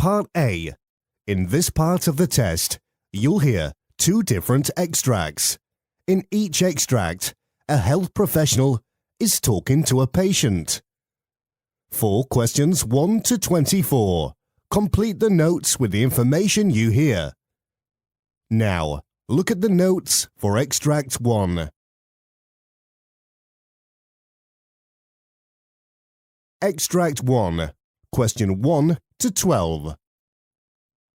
Part A. In this part of the test, you'll hear 2 different extracts. In each extract, a health professional is talking to a patient. For questions 1 to 24, complete the notes with the information you hear. Now, look at the notes for Extract 1. Extract 1, question 1 to 12.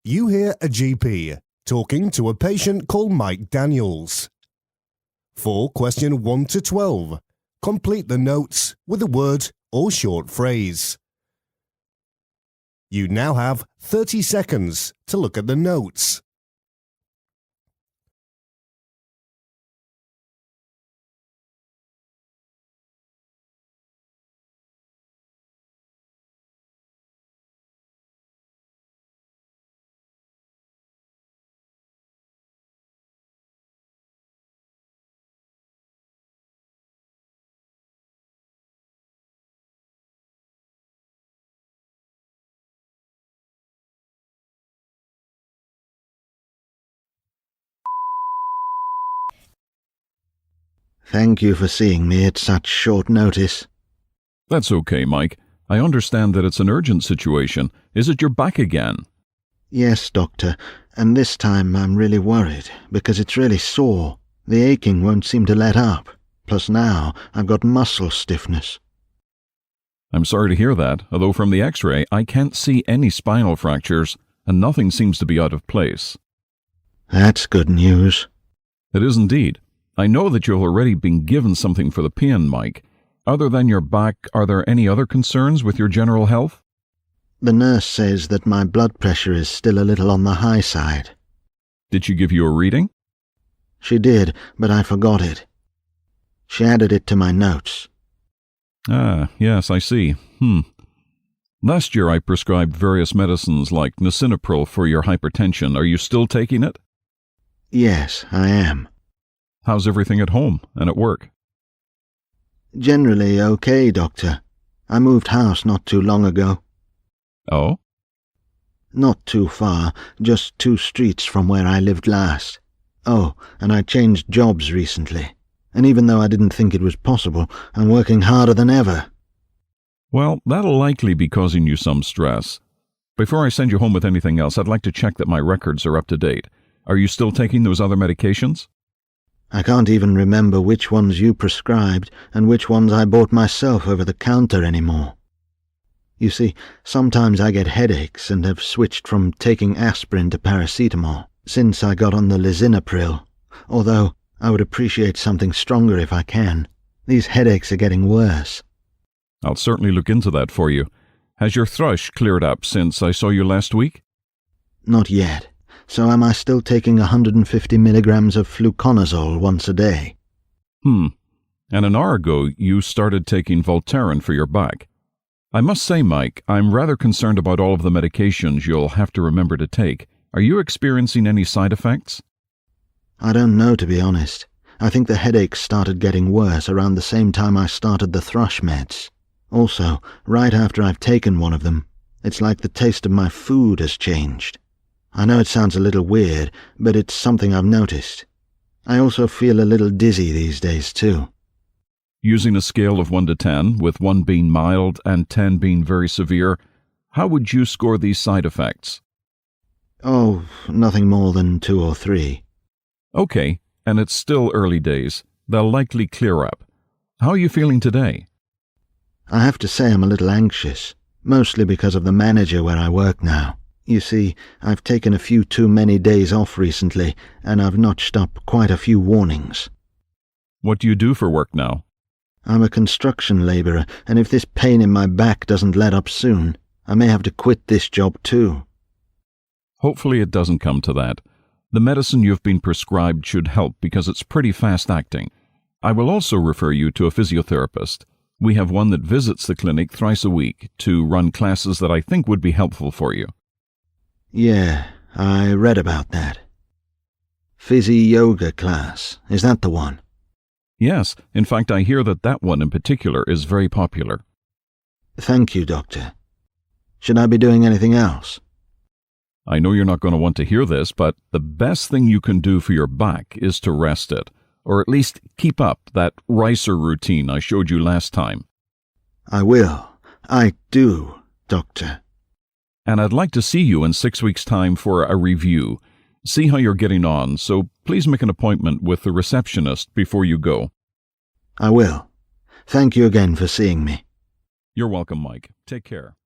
You hear a GP talking to a patient called Mike Daniels. For question 1 to 12, complete the notes with a word or short phrase. You now have 30 seconds to look at the notes. Thank you for seeing me at such short notice. That's okay, Mike. I understand that it's an urgent situation. Is it your back again? Yes, Doctor, and this time I'm really worried because it's really sore. The aching won't seem to let up. Plus now I've got muscle stiffness. I'm sorry to hear that, although from the x-ray I can't see any spinal fractures and nothing seems to be out of place. That's good news. It is indeed. I know that you've already been given something for the pain, Mike. Other than your back, are there any other concerns with your general health? The nurse says that my blood pressure is still a little on the high side. Did she give you a reading? She did, but I forgot it. She added it to my notes. Ah, yes, I see. Last year I prescribed various medicines like Lisinopril for your hypertension. Are you still taking it? Yes, I am. How's everything at home and at work? Generally okay, Doctor. I moved house not too long ago. Oh? Not too far, just 2 streets from where I lived last. Oh, and I changed jobs recently. And even though I didn't think it was possible, I'm working harder than ever. Well, that'll likely be causing you some stress. Before I send you home with anything else, I'd like to check that my records are up to date. Are you still taking those other medications? I can't even remember which ones you prescribed and which ones I bought myself over the counter anymore. You see, sometimes I get headaches and have switched from taking aspirin to paracetamol since I got on the Lisinopril, although I would appreciate something stronger if I can. These headaches are getting worse. I'll certainly look into that for you. Has your thrush cleared up since I saw you last week? Not yet. So am I still taking 150 milligrams of fluconazole once a day? And an hour ago you started taking Voltaren for your back. I must say, Mike, I'm rather concerned about all of the medications you'll have to remember to take. Are you experiencing any side effects? I don't know, to be honest. I think the headaches started getting worse around the same time I started the thrush meds. Also, right after I've taken one of them, it's like the taste of my food has changed. I know it sounds a little weird, but it's something I've noticed. I also feel a little dizzy these days, too. Using a scale of 1 to 10, with 1 being mild and 10 being very severe, how would you score these side effects? Oh, nothing more than 2 or 3. Okay, and it's still early days. They'll likely clear up. How are you feeling today? I have to say I'm a little anxious, mostly because of the manager where I work now. You see, I've taken a few too many days off recently, and I've notched up quite a few warnings. What do you do for work now? I'm a construction labourer, and if this pain in my back doesn't let up soon, I may have to quit this job too. Hopefully it doesn't come to that. The medicine you've been prescribed should help because it's pretty fast-acting. I will also refer you to a physiotherapist. We have one that visits the clinic thrice a week to run classes that I think would be helpful for you. Yeah, I read about that. Physio yoga class, is that the one? Yes, in fact I hear that one in particular is very popular. Thank you, Doctor. Should I be doing anything else? I know you're not going to want to hear this, but the best thing you can do for your back is to rest it, or at least keep up that ricer routine I showed you last time. I will. I do, Doctor. And I'd like to see you in 6 weeks' time for a review. See how you're getting on, so please make an appointment with the receptionist before you go. I will. Thank you again for seeing me. You're welcome, Mike. Take care.